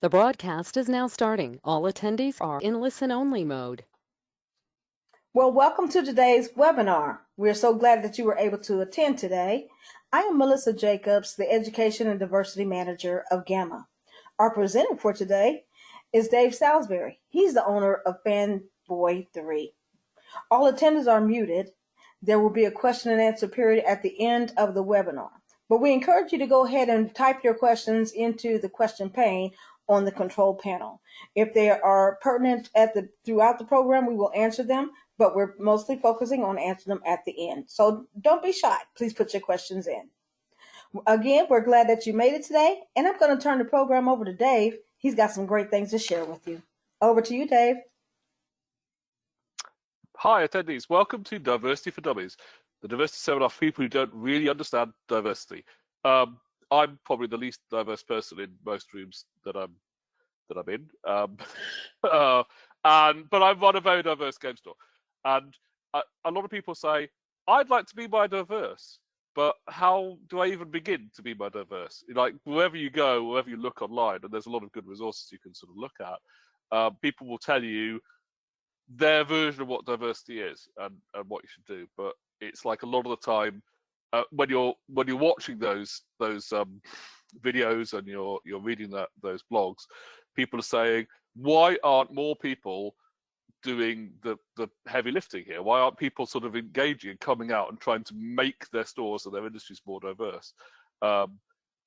The broadcast is now starting. All attendees are in listen-only mode. Well, welcome to today's webinar. We're so glad that you were able to attend today. I am Melissa Jacobs, the Education and Diversity Manager of GAMA. Our presenter for today is Dave Salisbury. He's the owner of Fanboy 3. All attendees are muted. There will be a question and answer period at the end of the webinar. But we encourage you to go ahead and type your questions into the question pane on the control panel. If they are pertinent throughout the program, we will answer them, but we're mostly focusing on answering them at the end. So don't be shy. Please put your questions in. Again, we're glad that you made it today, and I'm going to turn the program over to Dave. He's got some great things to share with you. Over to you, Dave. Hi, attendees. Welcome to Diversity for Dummies, the diversity seminar for people who don't really understand diversity. I'm probably the least diverse person in most rooms that I'm in, but I run a very diverse game store, and a lot of people say I'd like to be more diverse, but how do I even begin to be more diverse? Like wherever you go, wherever you look online, and there's a lot of good resources you can sort of look at. People will tell you their version of what diversity is and what you should do, but it's like a lot of the time when you're watching those videos and you're reading those blogs, people are saying, why aren't more people doing the heavy lifting here? Why aren't people sort of engaging and coming out and trying to make their stores and their industries more diverse? And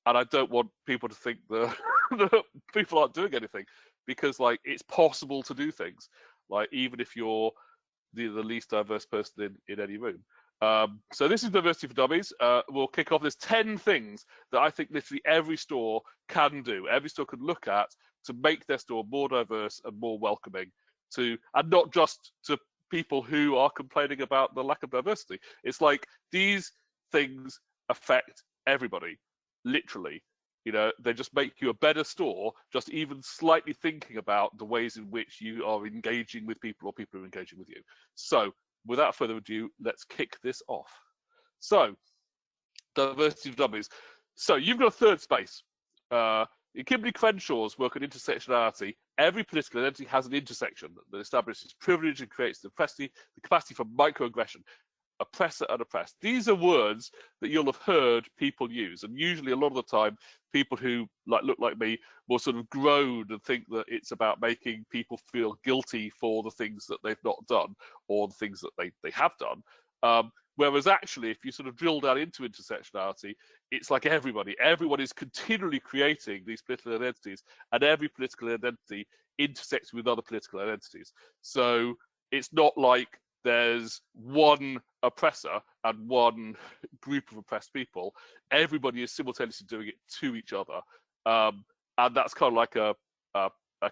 I don't want people to think that people aren't doing anything, because like it's possible to do things. Like even if you're the least diverse person in any room. So this is Diversity for Dummies. We'll kick off. There's 10 things that I think literally every store can do. Every store can look at to make their store more diverse and more welcoming and not just to people who are complaining about the lack of diversity. It's like these things affect everybody, literally. You know, they just make you a better store, just even slightly thinking about the ways in which you are engaging with people or people are engaging with you. So without further ado, let's kick this off. So, diversity of dummies. So you've got a third space. In Kimberly Crenshaw's work on intersectionality, every political identity has an intersection that establishes privilege and creates the capacity for microaggression. Oppressor and oppressed. These are words that you'll have heard people use, and usually a lot of the time people who look like me will sort of groan and think that it's about making people feel guilty for the things that they've not done or the things that they have done. Whereas actually, if you sort of drill down into intersectionality, it's like everyone is continually creating these political identities, and every political identity intersects with other political identities. So it's not like there's one oppressor and one group of oppressed people. Everybody is simultaneously doing it to each other, and that's kind of like a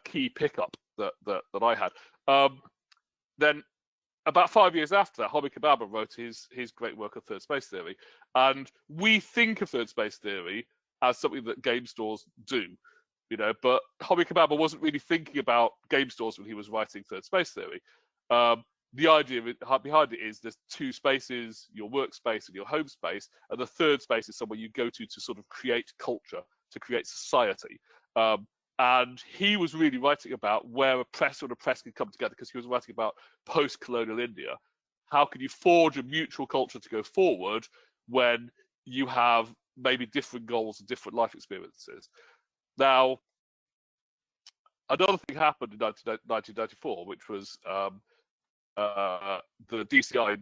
key pickup that I had. Then about 5 years after that, Homi Kababa wrote his great work of third space theory, and we think of third space theory as something that game stores do, you know. But Homi Kababa wasn't really thinking about game stores when he was writing third space theory. The idea behind it is there's two spaces, your workspace and your home space, and the third space is somewhere you go to sort of create culture, to create society. And he was really writing about where oppressor and oppressed can come together, because he was writing about post-colonial India. How can you forge a mutual culture to go forward when you have maybe different goals and different life experiences? Now, another thing happened in 1994, which was the DCI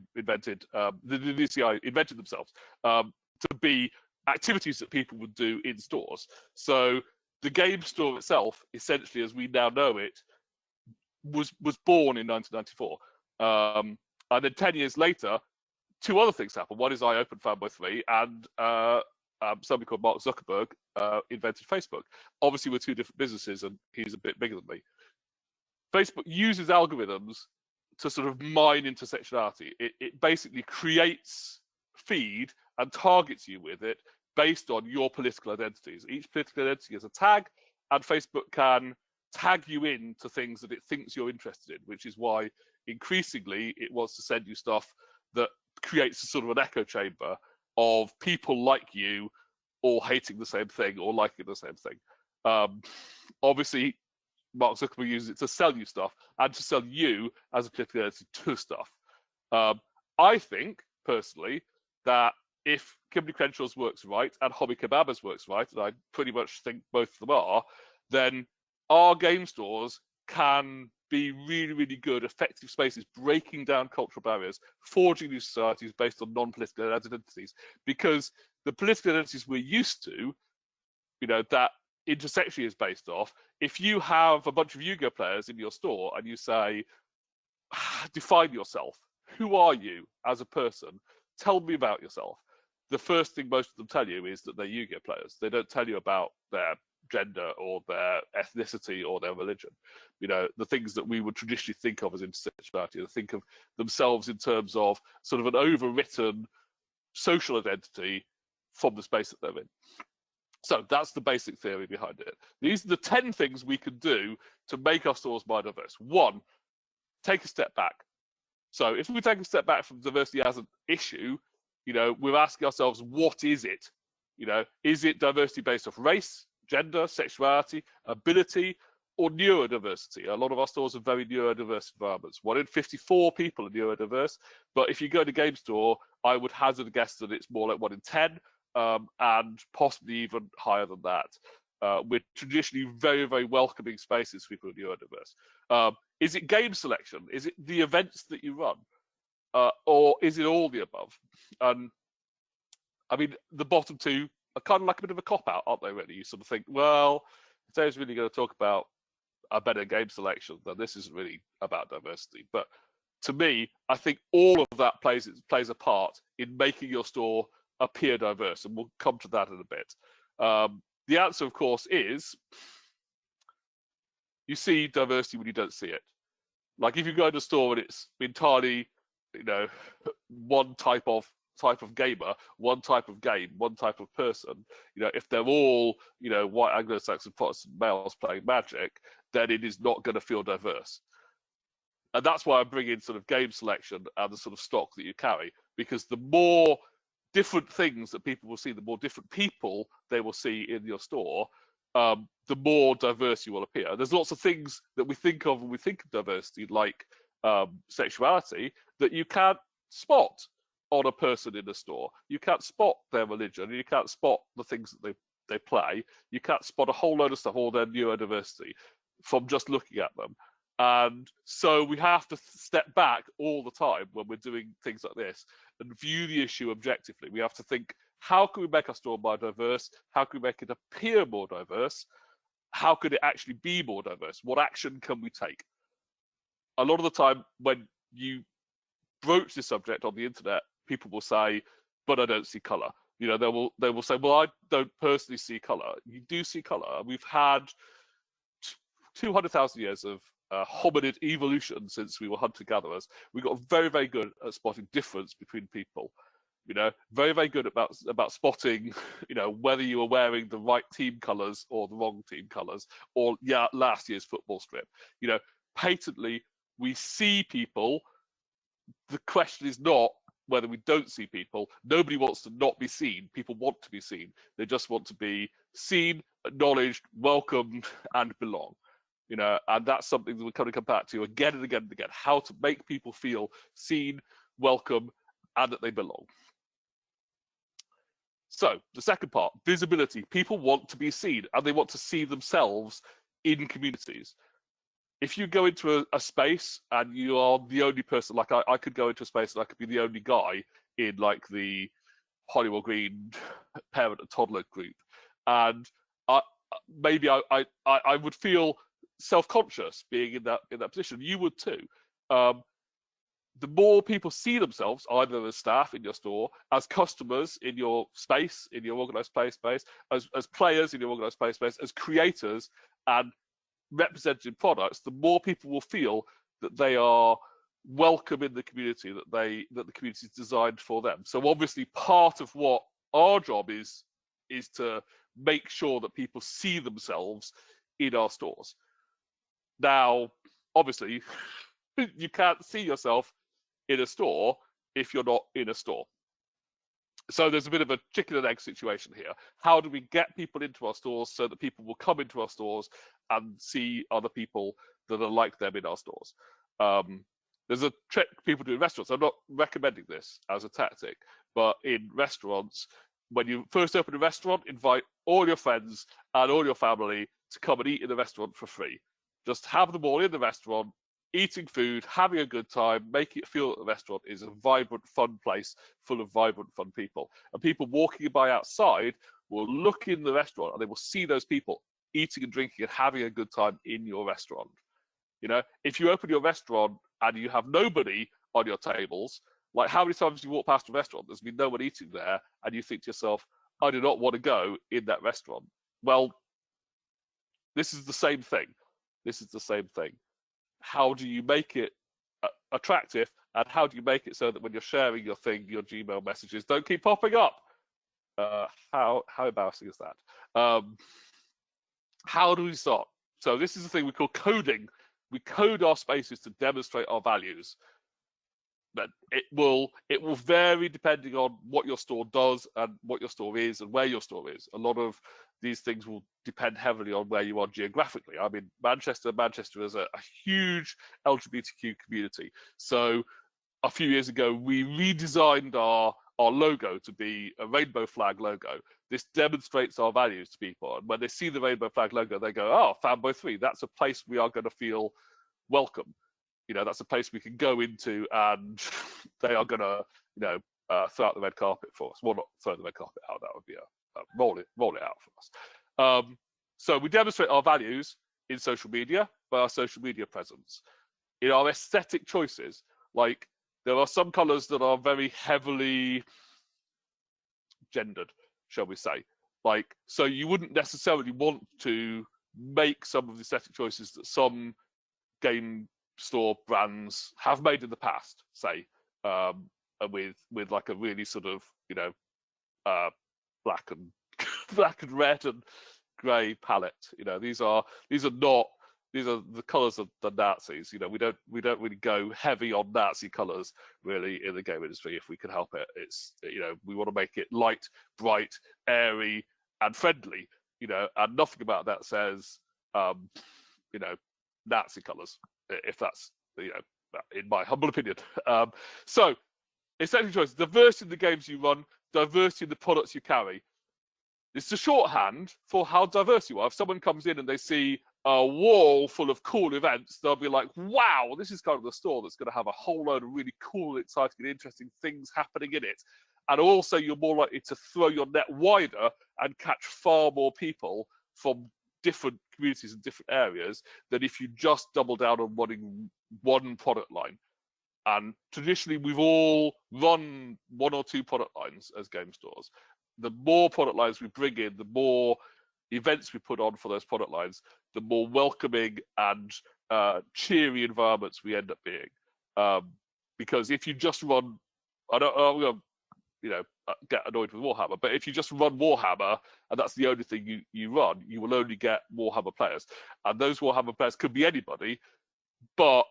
invented themselves to be activities that people would do in stores. So the game store itself, essentially as we now know it, was born in 1994. And then 10 years later, two other things happened. One is I opened Fanboy 3, and somebody called Mark Zuckerberg invented Facebook. Obviously, we're two different businesses, and he's a bit bigger than me. Facebook uses algorithms to sort of mine intersectionality. It basically creates feed and targets you with it based on your political identities. Each political identity is a tag, and Facebook can tag you in to things that it thinks you're interested in, which is why increasingly it wants to send you stuff that creates a sort of an echo chamber of people like you all hating the same thing or liking the same thing. Obviously, Mark Zuckerberg uses it to sell you stuff and to sell you as a political entity to stuff. I think, personally, that if Kimberly Crenshaw's works right and Hobby Kebab's works right, and I pretty much think both of them are, then our game stores can be really, really good, effective spaces, breaking down cultural barriers, forging new societies based on non-political identities. Because the political identities we're used to, that intersectionally is based off, if you have a bunch of Yu-Gi-Oh players in your store and you say, define yourself, who are you as a person? Tell me about yourself. The first thing most of them tell you is that they're Yu-Gi-Oh players. They don't tell you about their gender or their ethnicity or their religion. The things that we would traditionally think of as intersectionality, they think of themselves in terms of sort of an overwritten social identity from the space that they're in. So that's the basic theory behind it. These are the 10 things we can do to make our stores more diverse. 1, take a step back. So if we take a step back from diversity as an issue, we're asking ourselves, what is it? Is it diversity based off race, gender, sexuality, ability, or neurodiversity? A lot of our stores are very neurodiverse environments. 1 in 54 people are neurodiverse, but if you go to a game store, I would hazard a guess that it's more like 1 in 10, and possibly even higher than that. We're traditionally very, very welcoming spaces for people who are neurodiverse. Is it game selection? Is it the events that you run? Or is it all the above? I mean, the bottom 2 are kind of like a bit of a cop-out, aren't they, really? You sort of think, well, if Dave's really going to talk about a better game selection, then this isn't really about diversity. But to me, I think all of that plays a part in making your store appear diverse, and we'll come to that in a bit. The answer, of course, is you see diversity when you don't see it. Like if you go to a store and it's entirely, one type of gamer, one type of game, one type of person, if they're all, white Anglo-Saxon Protestant males playing Magic, then it is not going to feel diverse. And that's why I bring in sort of game selection and the sort of stock that you carry, because the more different things that people will see, the more different people they will see in your store, the more diverse you will appear. There's lots of things that we think of when we think of diversity, like sexuality, that you can't spot on a person in a store. You can't spot their religion. You can't spot the things that they play. You can't spot a whole load of stuff, all their neurodiversity, from just looking at them. And so we have to step back all the time when we're doing things like this and view the issue objectively. We have to think, how can we make our store more diverse? How can we make it appear more diverse? How could it actually be more diverse? What action can we take? A lot of the time when you broach this subject on the internet, people will say, but I don't see color. They will say, well, I don't personally see color. You do see color. We've had 200,000 years of hominid evolution since we were hunter-gatherers. We got very, very good at spotting difference between people. Very, very good about spotting, whether you were wearing the right team colors or the wrong team colors, or last year's football strip. Patently, we see people. The question is not whether we don't see people. Nobody wants to not be seen. People want to be seen. They just want to be seen, acknowledged, welcomed, and belong. And that's something that we're going to come back to again and again and again, how to make people feel seen, welcome, and that they belong. So the second part, visibility. People want to be seen, and they want to see themselves in communities. If you go into a space and you are the only person, like I could go into a space and I could be the only guy in like the Hollywood Green parent and toddler group, and maybe I would feel self-conscious being in that position. You would too. The more people see themselves, either as staff in your store, as customers in your space, in your organized play space, as players in your organized play space, as creators and represented products, the more people will feel that they are welcome in the community, that the community is designed for them. So obviously part of what our job is to make sure that people see themselves in our stores. Now, obviously, you can't see yourself in a store if you're not in a store. So there's a bit of a chicken and egg situation here. How do we get people into our stores so that people will come into our stores and see other people that are like them in our stores? There's a trick people do in restaurants. I'm not recommending this as a tactic, but in restaurants, when you first open a restaurant, invite all your friends and all your family to come and eat in the restaurant for free. Just have them all in the restaurant, eating food, having a good time, making it feel that the restaurant is a vibrant, fun place full of vibrant, fun people. And people walking by outside will look in the restaurant and they will see those people eating and drinking and having a good time in your restaurant. You know, if you open your restaurant and you have nobody on your tables, like how many times you walk past a restaurant, there's been no one eating there, and you think to yourself, I do not want to go in that restaurant. Well, this is the same thing. This is the same thing. How do you make it attractive, and how do you make it so that when you're sharing your thing, your Gmail messages don't keep popping up? How embarrassing is that? How do we start? So this is the thing we call coding. We code our spaces to demonstrate our values. But it will vary depending on what your store does and what your store is and where your store is. A lot of these things will depend heavily on where you are geographically. I mean, Manchester is a huge LGBTQ community. So a few years ago, we redesigned our logo to be a rainbow flag logo. This demonstrates our values to people. And when they see the rainbow flag logo, they go, oh, Fanboy 3, that's a place we are going to feel welcome. You know, that's a place we can go into and they are going to, you know, throw out the red carpet for us. Well, not throw the red carpet out, that would be roll it out for us. So we demonstrate our values in social media by our social media presence. In our aesthetic choices, like there are some colors that are very heavily gendered, shall we say. Like, so you wouldn't necessarily want to make some of the aesthetic choices that some game store brands have made in the past, say, with like a really sort of, you know, black and red and grey palette. You know, these are the colours of the Nazis. You know, we don't really go heavy on Nazi colours really in the game industry if we can help it. It's, you know, we want to make it light, bright, airy, and friendly. You know, and nothing about that says, you know, Nazi colours. If that's, you know, in my humble opinion. So, essential choice: diversity in the games you run, diversity in the products you carry. It's a shorthand for how diverse you are. If someone comes in and they see a wall full of cool events, they'll be like, wow, this is kind of the store that's going to have a whole load of really cool, exciting, and interesting things happening in it. And also, you're more likely to throw your net wider and catch far more people from different communities in different areas than if you just double down on running one product line. And traditionally, we've all run one or two product lines as game stores. The more product lines we bring in, the more events we put on for those product lines, the more welcoming and cheery environments we end up being. Because if you just run, I'm going to, you know, get annoyed with Warhammer, but if you just run Warhammer and that's the only thing you run, you will only get Warhammer players. And those Warhammer players could be anybody, but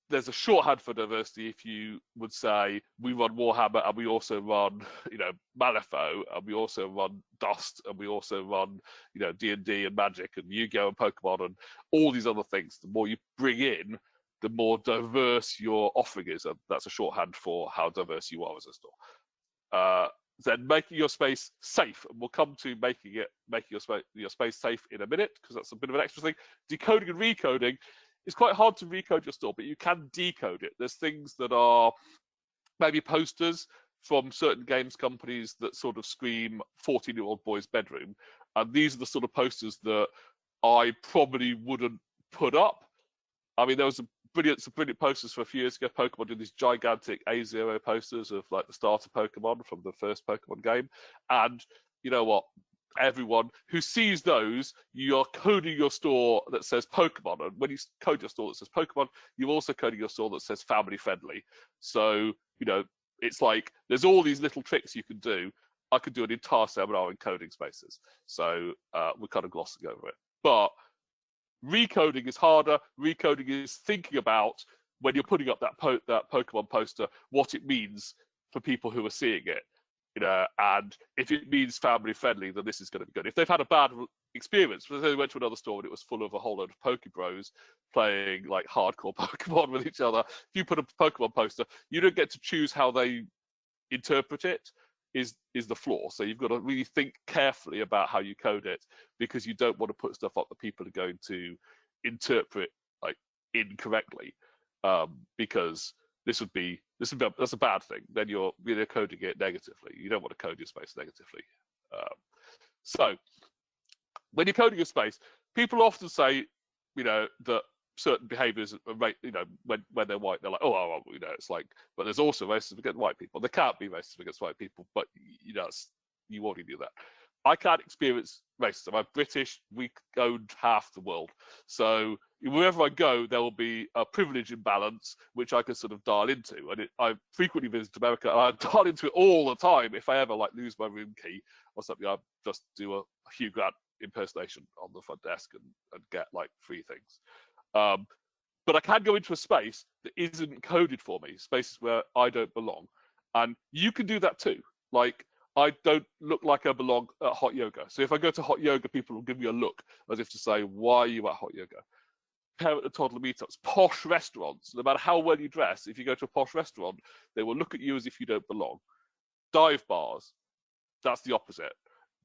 there's a shorthand for diversity if you would say we run Warhammer and we also run, you know, Malifaux, and we also run Dust, and we also run, you know, D&D and Magic and Yu-Gi-Oh and Pokemon and all these other things. The more you bring in, the more diverse your offering is, and that's a shorthand for how diverse you are as a store. Then making your space safe, and we'll come to making your space safe in a minute because that's a bit of an extra thing. Decoding and recoding. It's quite hard to recode your store, but you can decode it. There's things that are maybe posters from certain games companies that sort of scream 14-year-old boy's bedroom. And these are the sort of posters that I probably wouldn't put up. I mean, there was some brilliant posters for a few years ago. Pokemon did these gigantic A0 posters of like the starter Pokemon from the first Pokemon game. And you know what? Everyone who sees those, you're coding your store that says Pokemon. And when you code your store that says Pokemon, you're also coding your store that says family friendly. So, you know, it's like there's all these little tricks you can do. I could do an entire seminar in coding spaces. So we're kind of glossing over it. But recoding is harder. Recoding is thinking about when you're putting up that Pokemon poster, what it means for people who are seeing it. and if it means family friendly, then this is going to be good. If they've had a bad experience, because they went to another store and it was full of a whole load of Poke Bros playing like hardcore Pokemon with each other, if you put a Pokemon poster, you don't get to choose how they interpret it. Is the flaw. So you've got to really think carefully about how you code it, because you don't want to put stuff up that people are going to interpret like incorrectly, because that's a bad thing. Then you're coding it negatively. You don't want to code your space negatively. So when you're coding your space, people often say, that certain behaviors are when they're white, they're like, oh, it's like, but there's also racism against white people. There can't be racism against white people, but you already knew that. I can't experience racism. I'm British. We owned half the world. So wherever I go, there will be a privilege imbalance, which I can sort of dial into. And I frequently visit America, and I dial into it all the time. If I ever lose my room key or something, I just do a Hugh Grant impersonation on the front desk and get free things. But I can go into a space that isn't coded for me, spaces where I don't belong. And you can do that too. I don't look like I belong at hot yoga. So if I go to hot yoga, people will give me a look as if to say, why are you at hot yoga? Parent and toddler meetups, posh restaurants, no matter how well you dress, if you go to a posh restaurant, they will look at you as if you don't belong. Dive bars, that's the opposite.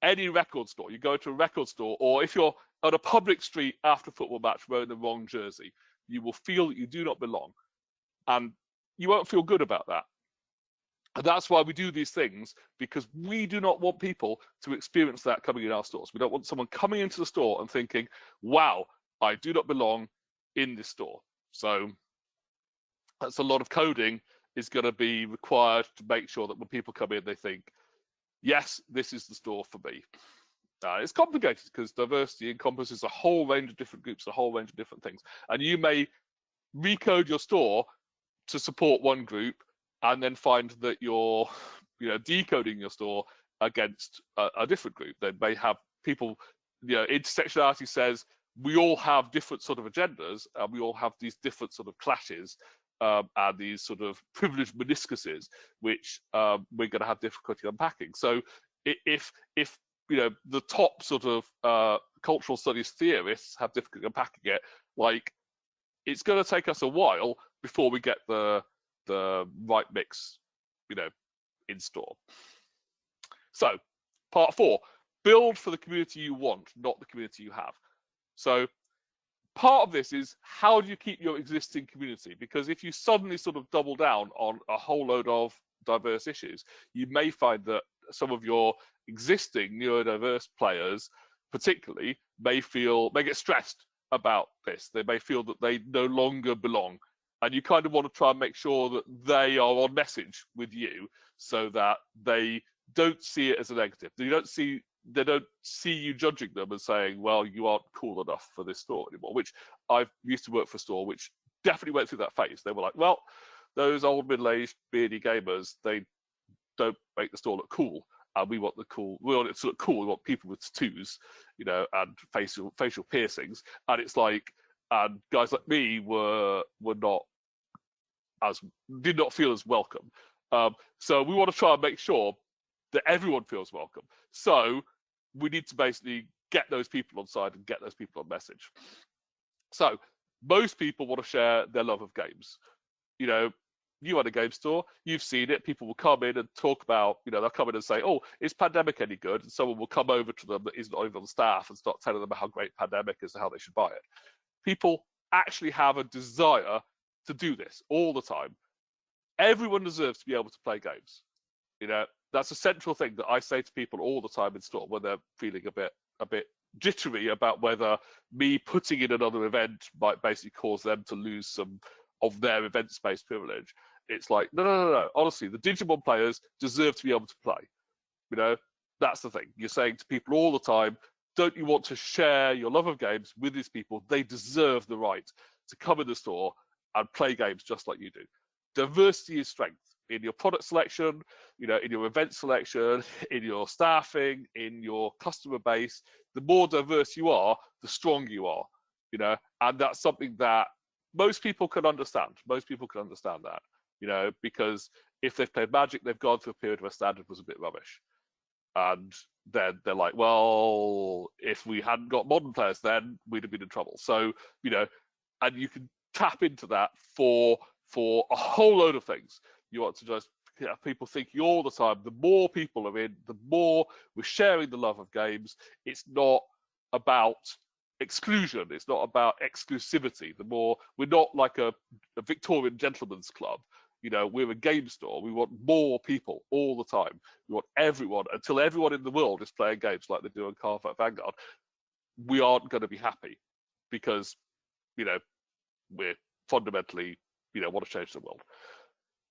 Any record store, you go to a record store, or if you're on a public street after a football match wearing the wrong jersey, you will feel that you do not belong. And you won't feel good about that. And that's why we do these things, because we do not want people to experience that coming in our stores. We don't want someone coming into the store and thinking, wow, I do not belong in this store. So that's a lot of coding is going to be required to make sure that when people come in, they think, yes, this is the store for me. It's complicated because diversity encompasses a whole range of different groups, a whole range of different things. And you may recode your store to support one group and then find that you're decoding your store against a different group. They may have people, intersectionality says we all have different sort of agendas, and we all have these different sort of clashes and these sort of privileged meniscuses, which we're going to have difficulty unpacking. So if the top sort of cultural studies theorists have difficulty unpacking it, it's going to take us a while before we get the right mix, in store. So part 4, build for the community you want, not the community you have. So part of this is, how do you keep your existing community? Because if you suddenly sort of double down on a whole load of diverse issues, you may find that some of your existing neurodiverse players particularly may get stressed about this. They may feel that they no longer belong. And you kind of want to try and make sure that they are on message with you, so that they don't see it as a negative. They don't see you judging them and saying, well, you aren't cool enough for this store anymore, which I've used to work for a store which definitely went through that phase. They were like, well, those old middle-aged beardy gamers, they don't make the store look cool. And we want it to look cool. We want people with tattoos, and facial piercings. And it's like, and guys like me did not feel as welcome. So we want to try and make sure that everyone feels welcome. So we need to basically get those people on side and get those people on message. So most people want to share their love of games. You at a game store, you've seen it. People will come in and talk about, they'll come in and say, oh, is Pandemic any good? And someone will come over to them that isn't even on staff and start telling them how great Pandemic is and how they should buy it. People actually have a desire to do this all the time. Everyone deserves to be able to play games. That's a central thing that I say to people all the time in store when they're feeling a bit jittery about whether me putting in another event might basically cause them to lose some of their event space privilege. It's like, no. Honestly, the Digimon players deserve to be able to play. That's the thing. You're saying to people all the time, don't you want to share your love of games with these people? They deserve the right to come in the store and play games just like you do. Diversity is strength in your product selection, in your event selection, in your staffing, in your customer base. The more diverse you are, the stronger you are, and that's something that most people can understand. Most people can understand that, because If they've played Magic, they've gone through a period where Standard was a bit rubbish. And then they're like, well, if we hadn't got modern players, then we'd have been in trouble. So, and you can tap into that for a whole load of things. You want to just have people thinking all the time. The more people are in, the more we're sharing the love of games. It's not about exclusion. It's not about exclusivity. The more we're not like a Victorian gentleman's club. We're a game store. We want more people all the time. We want everyone, until everyone in the world is playing games like they do on Carve-Out Vanguard. We aren't going to be happy because, we're fundamentally, want to change the world.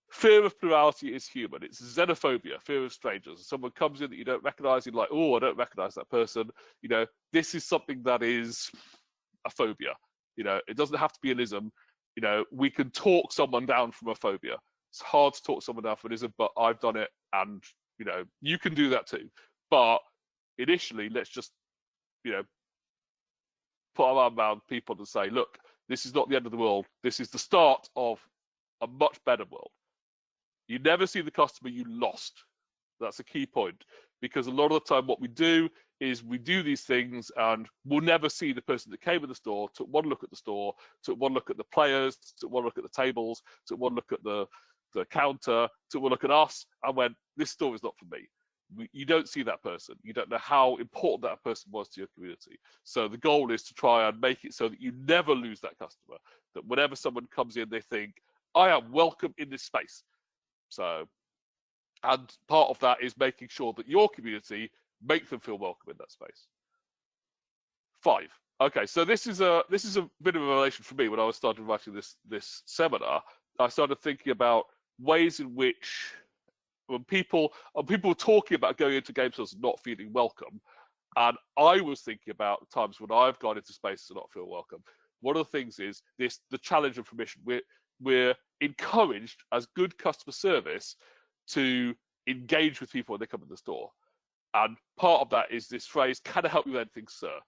Fear of plurality is human. It's xenophobia, fear of strangers. Someone comes in that you don't recognize, you're like, oh, I don't recognize that person. This is something that is a phobia. It doesn't have to be an ism. We can talk someone down from a phobia. It's hard to talk someone down from an ism, but I've done it, and you can do that too. But initially, let's just put our arm around people and say, look, this is not the end of the world. This is the start of a much better world. You never see the customer you lost. That's a key point, because a lot of the time what we do is we do these things and we'll never see the person that came in the store, took one look at the store, took one look at the players, took one look at the tables, took one look at the counter, took one look at us, and went, this store is not for me. You don't see that person. You don't know how important that person was to your community. So the goal is to try and make it so that you never lose that customer, that whenever someone comes in, they think, I am welcome in this space. So, and part of that is making sure that your community make them feel welcome in that space. 5. Okay, so this is a bit of a revelation for me. When I was starting writing this seminar, I started thinking about ways in which when people were talking about going into game stores and not feeling welcome, and I was thinking about times when I've gone into spaces and not feel welcome. One of the things is the challenge of permission. We're encouraged as good customer service to engage with people when they come in the store. And part of that is this phrase, can I help you with anything, sir?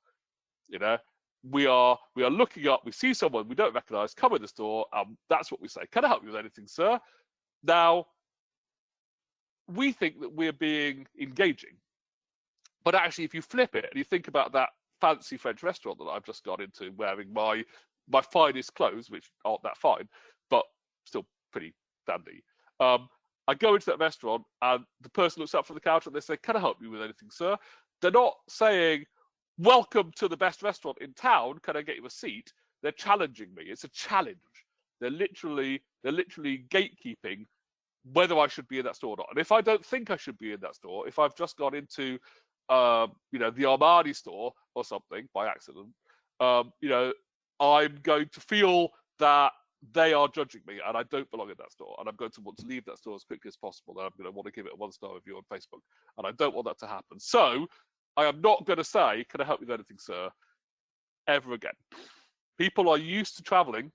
We are looking up, we see someone we don't recognize, come in the store, that's what we say. Can I help you with anything, sir? Now, we think that we're being engaging. But actually, if you flip it and you think about that fancy French restaurant that I've just got into, wearing my finest clothes, which aren't that fine, but still pretty dandy. I go into that restaurant and the person looks up from the counter and they say, can I help you with anything, sir? They're not saying, welcome to the best restaurant in town, can I get you a seat? They're challenging me. It's a challenge. They're literally gatekeeping whether I should be in that store or not. And if I don't think I should be in that store, if I've just gone into the Armani store or something by accident, I'm going to feel that they are judging me and I don't belong in that store, and I'm going to want to leave that store as quickly as possible, and I'm going to want to give it a 1-star review on Facebook, and I don't want that to happen. So I am not going to say, can I help you with anything, sir, ever again. People are used to traveling.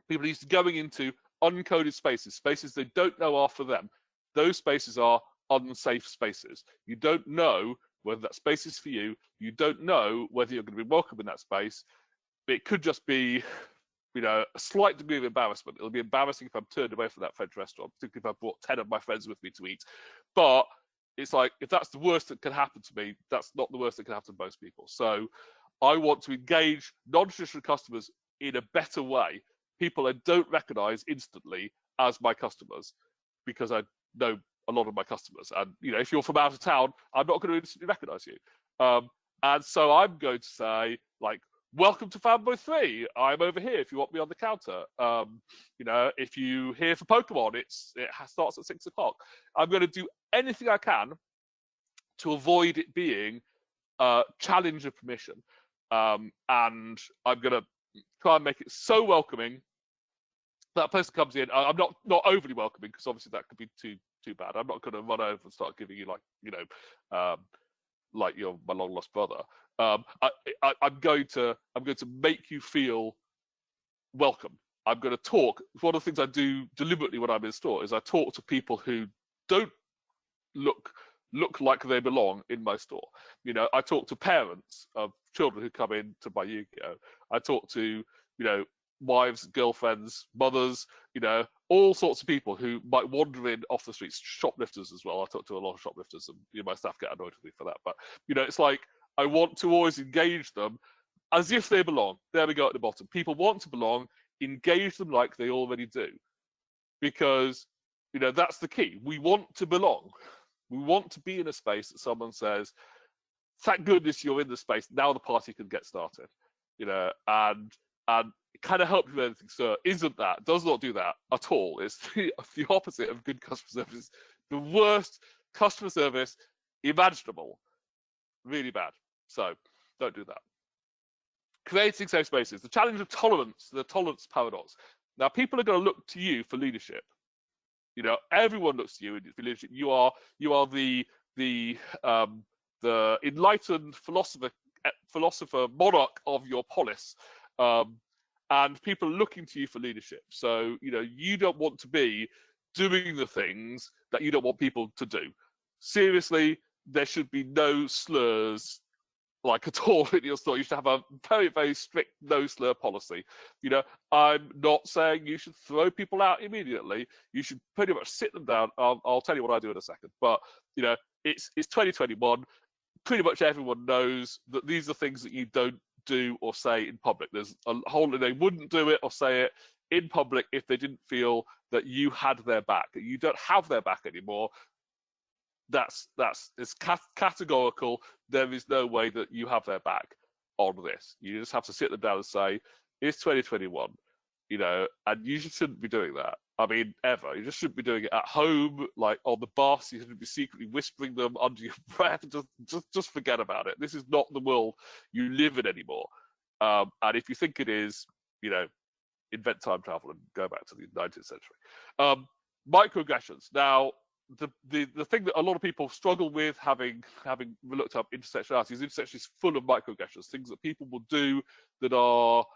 People are used to going into uncoded spaces they don't know are for them. Those spaces are unsafe spaces. You don't know whether that space is for you. You don't know whether you're going to be welcome in that space. It could just be, a slight degree of embarrassment. It'll be embarrassing if I'm turned away from that French restaurant, particularly if I brought 10 of my friends with me to eat. But it's like, if that's the worst that can happen to me, that's not the worst that can happen to most people. So I want to engage non-traditional customers in a better way. People I don't recognize instantly as my customers, because I know a lot of my customers. And, if you're from out of town, I'm not going to instantly recognize you. And so I'm going to say, like, welcome to Fanboy 3. I'm over here if you want me on the counter. If you're here for Pokemon, it starts at 6 o'clock. I'm going to do anything I can to avoid it being a challenge of permission. And I'm going to try and make it so welcoming that person comes in. I'm not overly welcoming, because obviously that could be too bad. I'm not going to run over and start giving you like you're my long lost brother. I'm going to make you feel welcome. I'm going to talk. One of the things I do deliberately when I'm in store is I talk to people who don't look like they belong in my store. I talk to parents of children who come in to buy Yu-Gi-Oh. I talk to wives, girlfriends, mothers, all sorts of people who might wander in off the streets, shoplifters as well. I talk to a lot of shoplifters, and my staff get annoyed with me for that. But it's like I want to always engage them as if they belong. There we go at the bottom. People want to belong. Engage them like they already do, because that's the key. We want to belong. We want to be in a space that someone says, "Thank goodness you're in the space. Now the party can get started." And it kind of help you with anything, sir. Isn't that? Does not do that at all. It's the opposite of good customer service. The worst customer service imaginable. Really bad. So don't do that. Creating safe spaces. The challenge of tolerance, the tolerance paradox. Now, people are going to look to you for leadership. Everyone looks to you for leadership. You are the enlightened philosopher, monarch of your polis, and people are looking to you for leadership. So you don't want to be doing the things that you don't want people to do. Seriously, there should be no slurs at all in your store. You should have a very, very strict no slur policy. I'm not saying you should throw people out immediately. You should pretty much sit them down. I'll tell you what I do in a second. But it's 2021. Pretty much everyone knows that these are things that you don't do or say in public. There's a whole, they wouldn't do it or say it in public if they didn't feel that you had their back. You don't have their back anymore. It's categorical. There is no way that you have their back on this. You just have to sit them down and say, it's 2021, and you shouldn't be doing that. I mean, ever. You just shouldn't be doing it at home, like on the bus. You shouldn't be secretly whispering them under your breath. Just forget about it. This is not the world you live in anymore. And if you think it is, invent time travel and go back to the 19th century. Microaggressions. Now, the thing that a lot of people struggle with, having looked up intersectionality, is intersection is full of microaggressions, things that people will do that are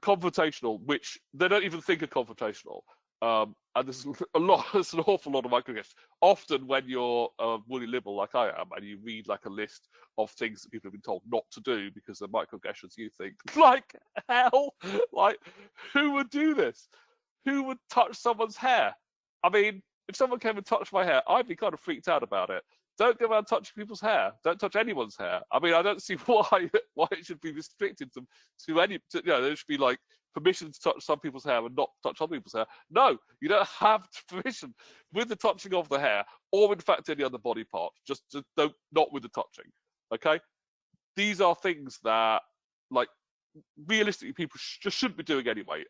confrontational, which they don't even think are confrontational. And there's there's an awful lot of microaggressions. Often when you're a woolly liberal like I am, and you read a list of things that people have been told not to do because they're microaggressions, you think, hell, who would do this? Who would touch someone's hair? I mean, if someone came and touched my hair, I'd be kind of freaked out about it. Don't go around touching people's hair. Don't touch anyone's hair. I mean, I don't see why it should be restricted to any. There should be permission to touch some people's hair and not touch other people's hair. No, you don't have permission with the touching of the hair, or in fact any other body part. Just don't, not with the touching. Okay, these are things that realistically people just shouldn't be doing anyway.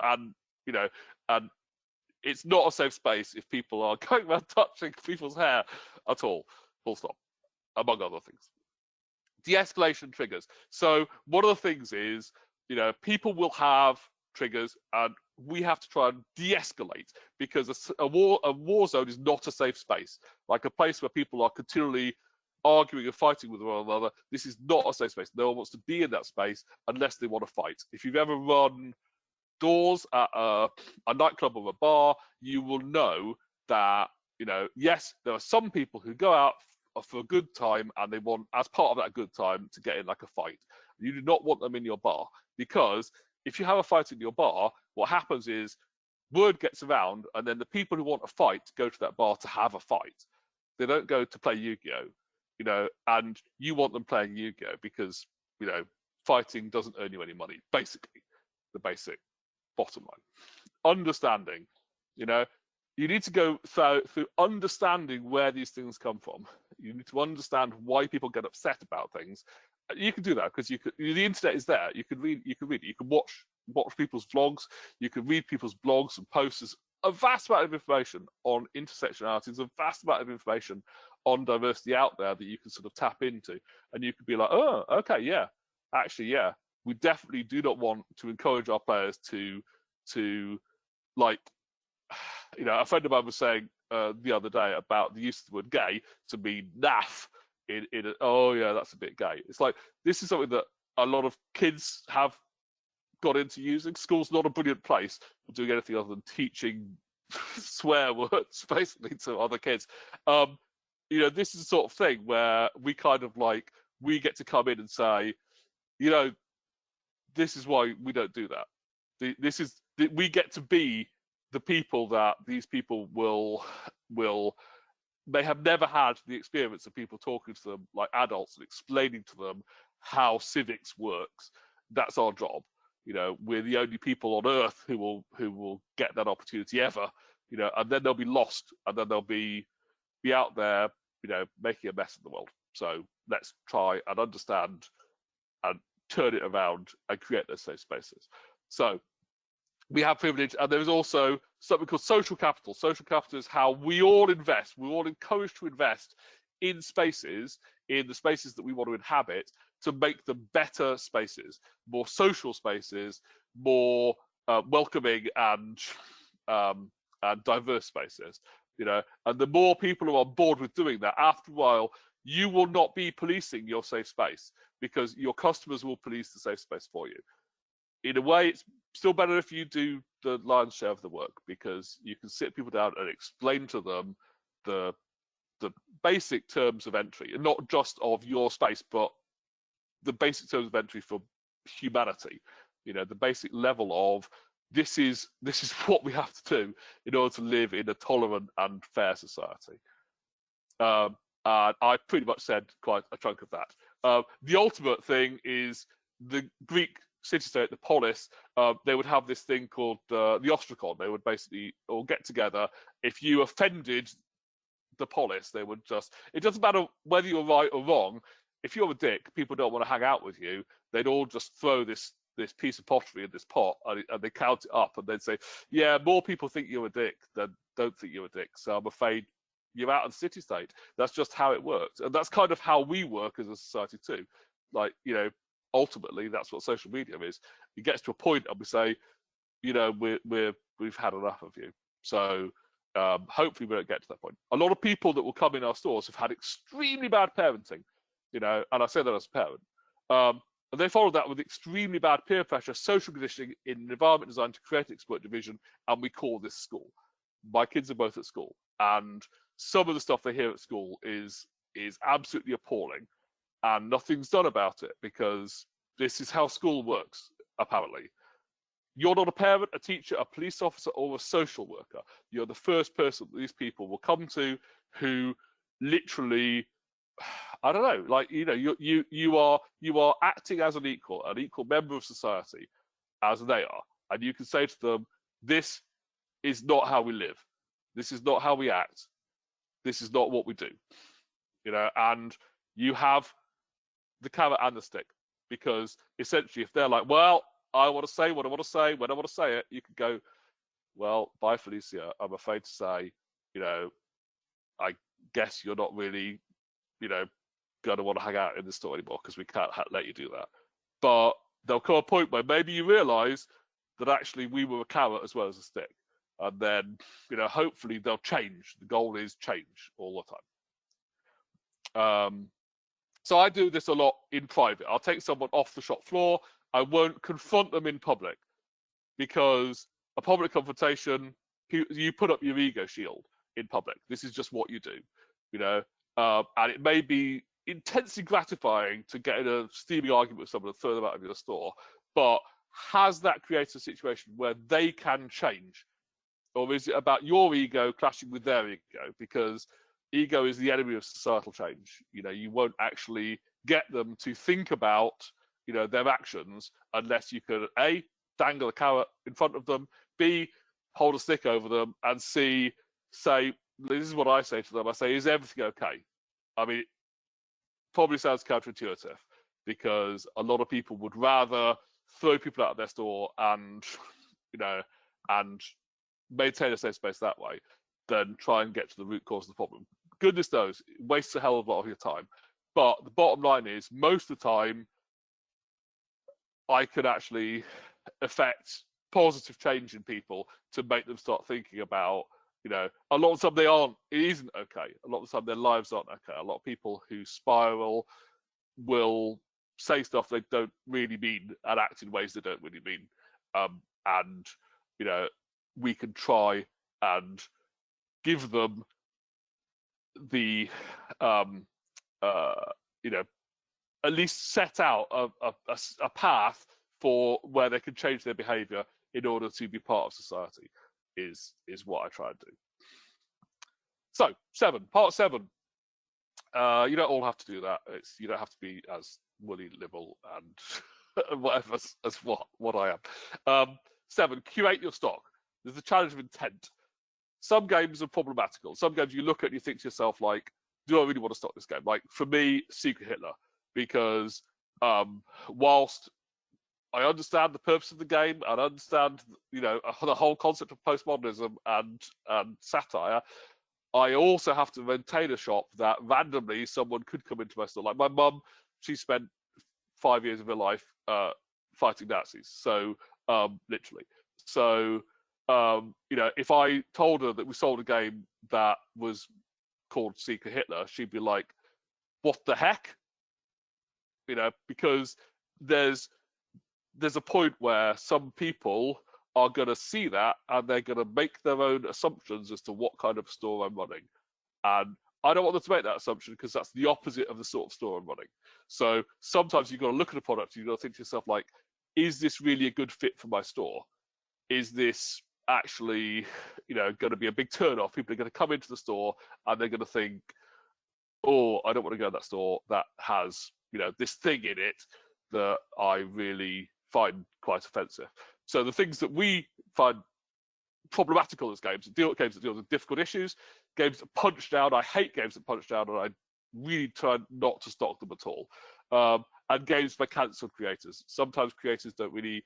And it's not a safe space if people are going around touching people's hair at all. Full stop. Among other things. De-escalation triggers. So one of the things is, people will have triggers, and we have to try and de-escalate, because a war zone is not a safe space. Like a place where people are continually arguing and fighting with one another. This is not a safe space. No one wants to be in that space unless they want to fight. If you've ever run doors at a nightclub or a bar, you will know that yes, there are some people who go out for a good time, and they want, as part of that good time, to get in a fight. You do not want them in your bar, because if you have a fight in your bar, what happens is word gets around, and then the people who want a fight go to that bar to have a fight. They don't go to play Yu-Gi-Oh, and you want them playing Yu-Gi-Oh because fighting doesn't earn you any money. Basically, the basic bottom line. Understanding, you need to go through understanding where these things come from. You need to understand why people get upset about things. You can do that because the internet is there. You can read it. You can watch people's vlogs. You can read people's blogs and posts. There's a vast amount of information on intersectionality. There's a vast amount of information on diversity out there that you can sort of tap into, and you could be like, oh, okay, yeah, actually, yeah. We definitely do not want to encourage our players to a friend of mine was saying the other day about the use of the word gay to mean naff oh yeah, that's a bit gay. It's this is something that a lot of kids have got into using. School's not a brilliant place for doing anything other than teaching swear words basically to other kids. This is the sort of thing where we kind of we get to come in and say, this is why we don't do that. We get to be the people that these people will they have never had the experience of people talking to them like adults and explaining to them how civics works. That's our job. We're the only people on earth who will get that opportunity ever. And then they'll be lost, and then they'll be out there, making a mess of the world. So let's try and understand and turn it around and create those safe spaces. So we have privilege, and there's also something called social capital. Social capital is how we all invest. We're all encouraged to invest in spaces, in the spaces that we want to inhabit, to make them better spaces, more social spaces, more welcoming and diverse spaces. And the more people who are on board with doing that, after a while, you will not be policing your safe space, because your customers will police the safe space for you. In a way, it's still better if you do the lion's share of the work, because you can sit people down and explain to them the basic terms of entry, and not just of your space, but the basic terms of entry for humanity. The basic level of this is what we have to do in order to live in a tolerant and fair society. And I pretty much said quite a chunk of that. The ultimate thing is the Greek city-state, the polis. They would have this thing called the ostracon. They would basically all get together. If you offended the polis, they would it doesn't matter whether you're right or wrong. If you're a dick, people don't want to hang out with you. They'd all just throw this piece of pottery in this pot, and they count it up, and they'd say, yeah, more people think you're a dick than don't think you're a dick, so I'm afraid you're out of the city-state. That's just how it works. And that's kind of how we work as a society too. Like, ultimately, that's what social media is. It gets to a point and we say, we've had enough of you. So hopefully we don't get to that point. A lot of people that will come in our stores have had extremely bad parenting, and I say that as a parent. And they follow that with extremely bad peer pressure, social conditioning in an environment designed to create exploit division, and we call this school. My kids are both at school, and some of the stuff they hear at school is absolutely appalling, and nothing's done about it, because this is how school works, apparently. You're not a parent, a teacher, a police officer, or a social worker. You're the first person that these people will come to who literally, I don't know, like, you are acting as an equal member of society, as they are. And you can say to them, this is not how we live. This is not how we act. This is not what we do. And you have the carrot and the stick, because essentially if they're like, well, I want to say what I want to say when I want to say it, you could go, well, bye, Felicia. I'm afraid to say, I guess you're not really, going to want to hang out in the store anymore, because we can't let you do that. But there'll come a point where maybe you realize that actually we were a carrot as well as a stick. And then, hopefully they'll change. The goal is change all the time. So I do this a lot in private. I'll take someone off the shop floor. I won't confront them in public, because a public confrontation, you put up your ego shield in public. This is just what you do, and it may be intensely gratifying to get in a steamy argument with someone and throw them out of your store, but has that created a situation where they can change? Or is it about your ego clashing with their ego? Because ego is the enemy of societal change. You won't actually get them to think about, their actions unless you can A, dangle a carrot in front of them, B, hold a stick over them, and C, say, this is what I say to them. I say, is everything okay? I mean, it probably sounds counterintuitive, because a lot of people would rather throw people out of their store and, and maintain a safe space that way than try and get to the root cause of the problem. Goodness knows, it wastes a hell of a lot of your time. But the bottom line is, most of the time, I could actually affect positive change in people to make them start thinking about, a lot of the time it isn't okay. A lot of the time their lives aren't okay. A lot of people who spiral will say stuff they don't really mean and act in ways they don't really mean. And, we can try and give them the, at least set out a path for where they can change their behavior in order to be part of society is what I try and do. So part 7. You don't all have to do that. You don't have to be as woolly, liberal, and whatever as what I am. 7, curate your stock. There's the challenge of intent. Some games are problematical. Some games you look at and you think to yourself, like, do I really want to stock this game? Like, for me, Secret Hitler, because whilst I understand the purpose of the game and understand, the whole concept of postmodernism and satire, I also have to maintain a shop that randomly someone could come into my store. Like my mum, she spent 5 years of her life fighting Nazis. So literally. So if I told her that we sold a game that was called Secret Hitler, she'd be like, "What the heck?" Because there's a point where some people are going to see that and they're going to make their own assumptions as to what kind of store I'm running. And I don't want them to make that assumption because that's the opposite of the sort of store I'm running. So sometimes you've got to look at a product, you've got to think to yourself, like, is this really a good fit for my store? Is this actually, going to be a big turn-off? People are going to come into the store and they're going to think, oh, I don't want to go to that store that has, this thing in it that I really find quite offensive. So the things that we find problematical as games that deal with difficult issues, games that punch down. I hate games that punch down, and I really try not to stock them at all. And games by cancelled creators. Sometimes creators don't really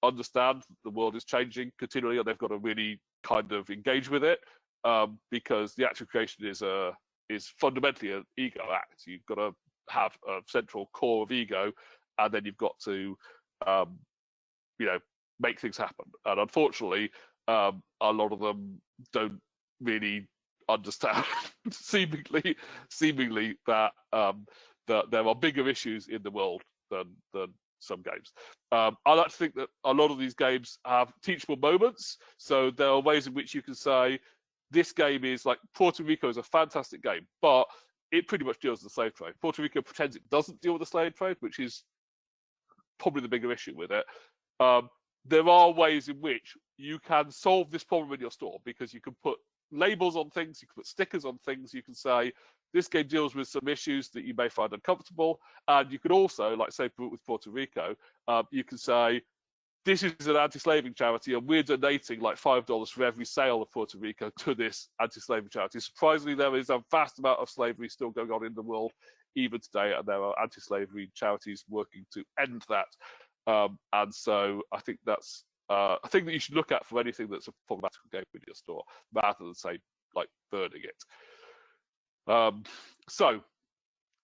understand the world is changing continually, and they've got to really kind of engage with it because the actual creation is fundamentally an ego act. You've got to have a central core of ego, and then you've got to make things happen. And unfortunately, a lot of them don't really understand seemingly that that there are bigger issues in the world than some games. I like to think that a lot of these games have teachable moments. So there are ways in which you can say, this game is like, Puerto Rico is a fantastic game, but it pretty much deals with the slave trade. Puerto Rico pretends it doesn't deal with the slave trade, which is probably the bigger issue with it. There are ways in which you can solve this problem in your store, because you can put labels on things, you can put stickers on things, you can say, this game deals with some issues that you may find uncomfortable. And you could also, like say with Puerto Rico, you can say, this is an anti-slaving charity and we're donating like $5 for every sale of Puerto Rico to this anti-slaving charity. Surprisingly, there is a vast amount of slavery still going on in the world even today, and there are anti-slavery charities working to end that. And so I think that's a thing that you should look at for anything that's a problematical game in your store, rather than say like burning it. So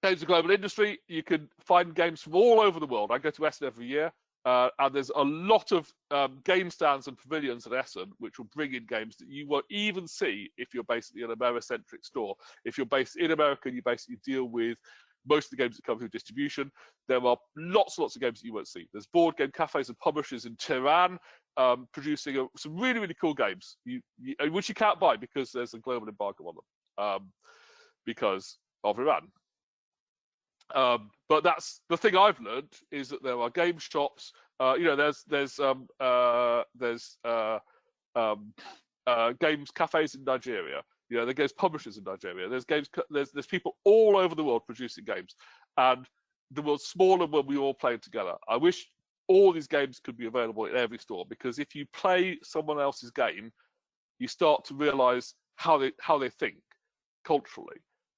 games of global industry, you can find games from all over the world. I go to Essen every year, and there's a lot of game stands and pavilions at Essen which will bring in games that you won't even see if you're basically an Americentric store. If you're based in America, you basically deal with most of the games that come through distribution. There are lots and lots of games that you won't see. There's board game cafes and publishers in Tehran producing some really, really cool games, which you can't buy because there's a global embargo on them because of Iran. But that's the thing I've learned, is that there are game shops. There's games cafes in Nigeria. There's publishers in Nigeria. There's people all over the world producing games, and the world's smaller when we all play together. I wish all these games could be available in every store, because if you play someone else's game, you start to realize how they think culturally.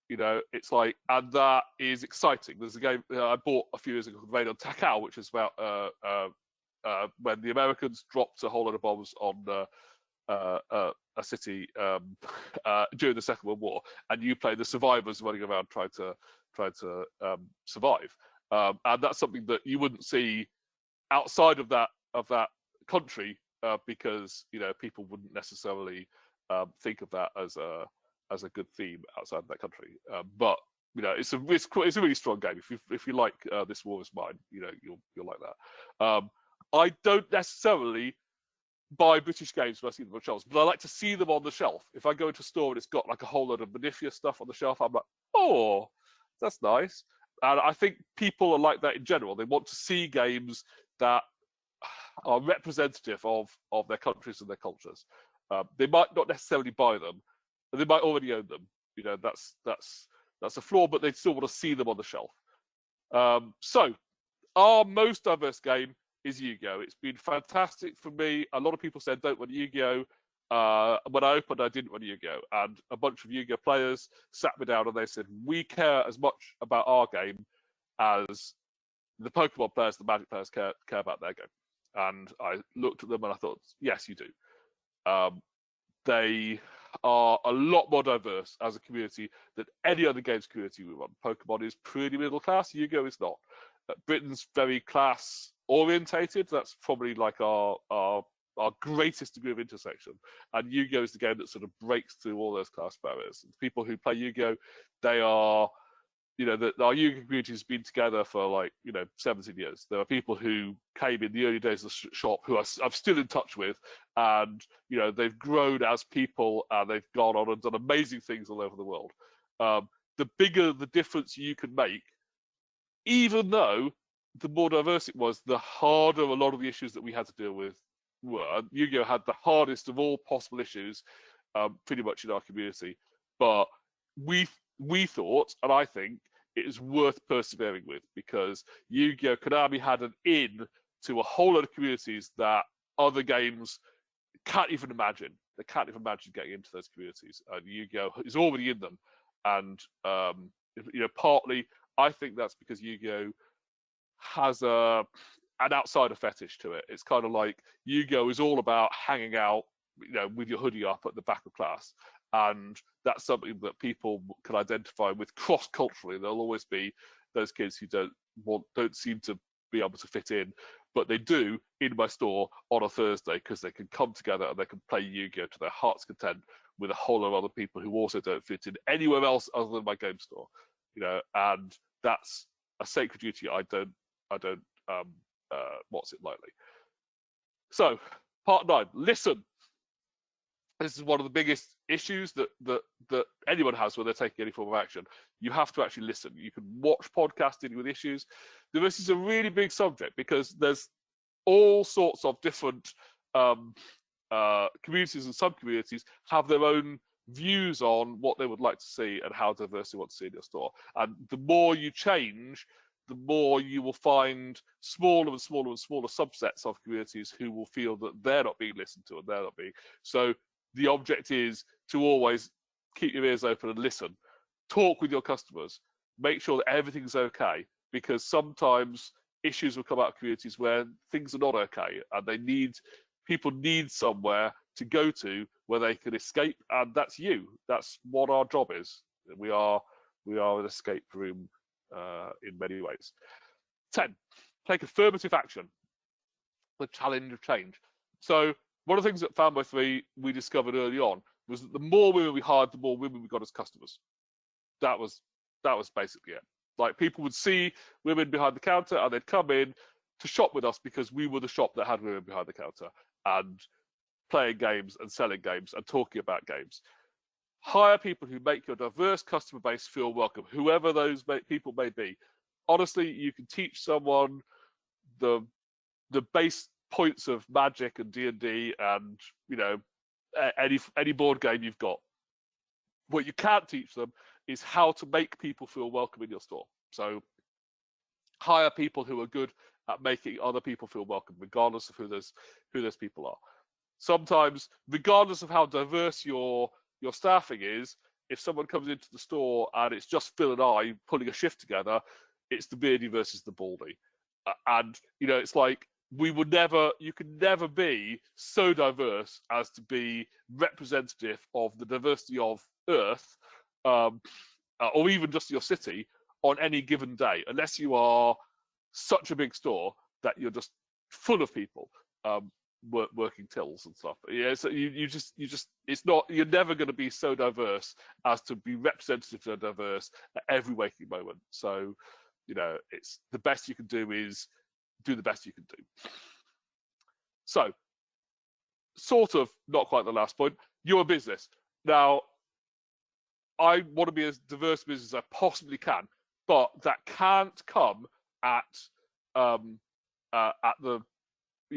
It's like, and that is exciting. There's a game I bought a few years ago called Radio Takao, which is about when the Americans dropped a whole lot of bombs on a city during the Second World War, and you play the survivors running around trying to survive. And that's something that you wouldn't see outside of that country, because people wouldn't necessarily think of that as a good theme outside of that country. But it's a really strong game. If you like This War Is Mine, you'll like that. I don't necessarily buy British games when I see them on shelves, but I like to see them on the shelf. If I go into a store and it's got like a whole lot of Benifia stuff on the shelf, I'm like, oh, that's nice. And I think people are like that in general. They want to see games that are representative of their countries and their cultures. They might not necessarily buy them, but they might already own them. You know, that's a flaw, but they still want to see them on the shelf. So our most diverse game is Yu-Gi-Oh! It's been fantastic for me. A lot of people said don't want Yu-Gi-Oh! When I opened, I didn't want Yu-Gi-Oh! And a bunch of Yu-Gi-Oh! Players sat me down and they said, we care as much about our game as the Pokemon players, the Magic players care about their game. And I looked at them and I thought, yes, you do. They are a lot more diverse as a community than any other games community we run. Pokemon is pretty middle class. Yu-Gi-Oh! Is not. Britain's very class orientated. That's probably like our greatest degree of intersection. And Yu-Gi-Oh! Is the game that sort of breaks through all those class barriers. The people who play Yu-Gi-Oh! They are, you know, our Yu-Gi-Oh! Community has been together for like, 17 years. There are people who came in the early days of the shop who I'm still in touch with, and they've grown as people and they've gone on and done amazing things all over the world. The bigger the difference you can make, even though the more diverse it was, the harder a lot of the issues that we had to deal with were. Yu-Gi-Oh! Had the hardest of all possible issues, pretty much in our community. But we thought, and I think, it is worth persevering with, because Yu-Gi-Oh! Konami had an in to a whole lot of communities that other games can't even imagine. They can't even imagine getting into those communities. And Yu-Gi-Oh! Is already in them. And, partly, I think that's because Yu-Gi-Oh! Has an outsider fetish to it. It's kind of like Yu-Gi-Oh! Is all about hanging out, with your hoodie up at the back of class. And that's something that people can identify with cross-culturally. There'll always be those kids who don't seem to be able to fit in, but they do in my store on a Thursday because they can come together and they can play Yu-Gi-Oh! To their heart's content with a whole lot of other people who also don't fit in anywhere else other than my game store. And that's a sacred duty I don't what's it lightly. So, part 9, listen. This is one of the biggest issues that anyone has when they're taking any form of action. You have to actually listen. You can watch podcasts dealing with issues. This is a really big subject because there's all sorts of different communities and sub-communities have their own views on what they would like to see and how diverse they want to see in your store. And the more you change, the more you will find smaller and smaller and smaller subsets of communities who will feel that they're not being listened to and they're not being. So the object is to always keep your ears open and listen. Talk with your customers. Make sure that everything's okay, because sometimes issues will come out of communities where things are not okay, and people need somewhere to go to where they can escape, and that's you. That's what our job is. We are an escape room in many ways. 10, take affirmative action. The challenge of change. So one of the things at Fanboy 3 we discovered early on was that the more women we hired, the more women we got as customers. That was basically it. Like, people would see women behind the counter and they'd come in to shop with us because we were the shop that had women behind the counter and playing games and selling games and talking about games. Hire people who make your diverse customer base feel welcome, whoever those people may be. Honestly, you can teach someone the base points of Magic and D&D and any board game you've got. What you can't teach them is how to make people feel welcome in your store. So hire people who are good at making other people feel welcome, regardless of who those people are. Sometimes, regardless of how diverse your staffing is, if someone comes into the store and it's just Phil and I pulling a shift together, it's the beardy versus the baldy. And it's like, you can never be so diverse as to be representative of the diversity of Earth, or even just your city on any given day, unless you are such a big store that you're just full of people working tills and stuff. Yeah, so you're never going to be so diverse as to be representative and diverse at every waking moment. So, it's the best you can do is do the best you can do. So, sort of not quite the last point, you're a business. Now, I want to be as diverse a business as I possibly can, but that can't come at the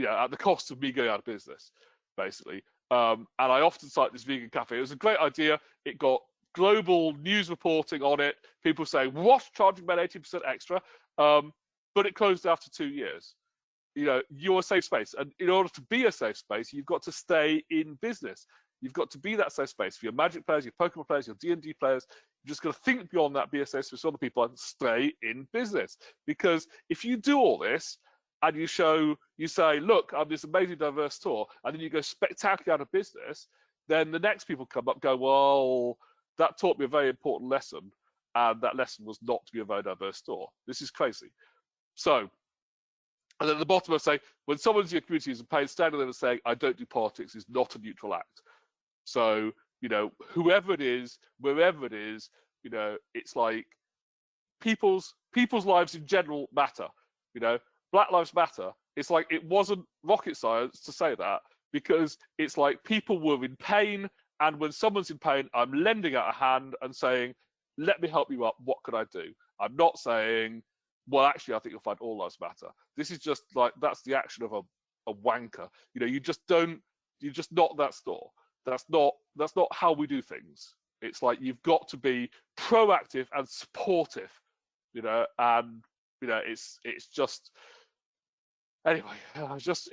at the cost of me going out of business, basically. And I often cite this vegan cafe. It was a great idea. It got global news reporting on it. People saying, "What, charging about 80% extra?" But it closed after 2 years. You're a safe space, and in order to be a safe space, you've got to stay in business. You've got to be that safe space for your Magic players, your Pokemon players, your D&D players. You've just got to think beyond that, be a safe space for other people, and stay in business. Because if you do all this and you say, "Look, I'm this amazing diverse store," and then you go spectacularly out of business, then the next people come up, go, "Well, that taught me a very important lesson, and that lesson was not to be a very diverse store. This is crazy." So. And then at the bottom, I say, when someone's in your community is paid, standing there and saying, "I don't do politics," is not a neutral act. So, whoever it is, wherever it is, it's like people's lives in general matter. Black Lives Matter. It's like it wasn't rocket science to say that, because it's like people were in pain, and when someone's in pain, I'm lending out a hand and saying, "Let me help you up. What can I do?" I'm not saying, "Well, actually, I think you'll find all lives matter." This is just like, that's the action of a wanker. You're just not that store. That's not how we do things. It's like, you've got to be proactive and supportive, and it's just, anyway, it was just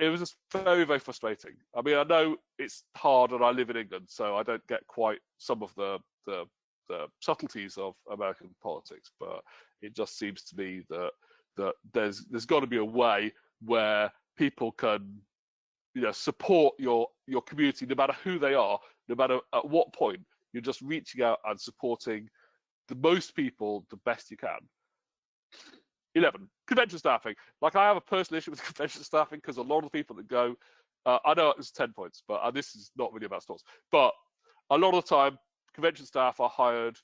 very, very frustrating. I mean, I know it's hard, and I live in England, so I don't get quite some of the subtleties of American politics, but it just seems to me that there's got to be a way where people can support your community, no matter who they are, no matter at what point. You're just reaching out and supporting the most people the best you can. 11, convention staffing. Like, I have a personal issue with convention staffing, because a lot of the people that go, I know it's 10 points, but this is not really about stores, but a lot of the time convention staff are hired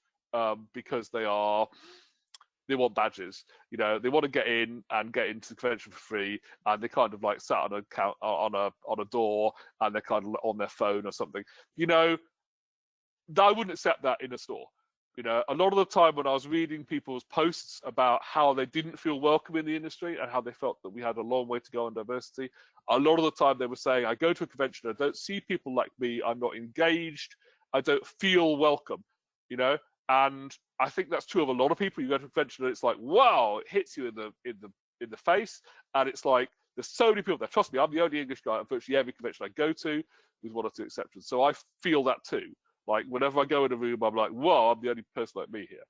because they want badges. They want to get into the convention for free, and they kind of like sat on a door, and they're kind of on their phone or something. I wouldn't accept that in a store. A lot of the time when I was reading people's posts about how they didn't feel welcome in the industry and how they felt that we had a long way to go on diversity, a lot of the time they were saying, "I go to a convention, I don't see people like me, I'm not engaged, I don't feel welcome," and I think that's true of a lot of people. You go to a convention and it's like, wow, it hits you in the face, and it's like, there's so many people there. Trust me, I'm the only English guy at virtually every convention I go to, with one or two exceptions. So I feel that too. Like, whenever I go in a room, I'm like, whoa, I'm the only person like me here.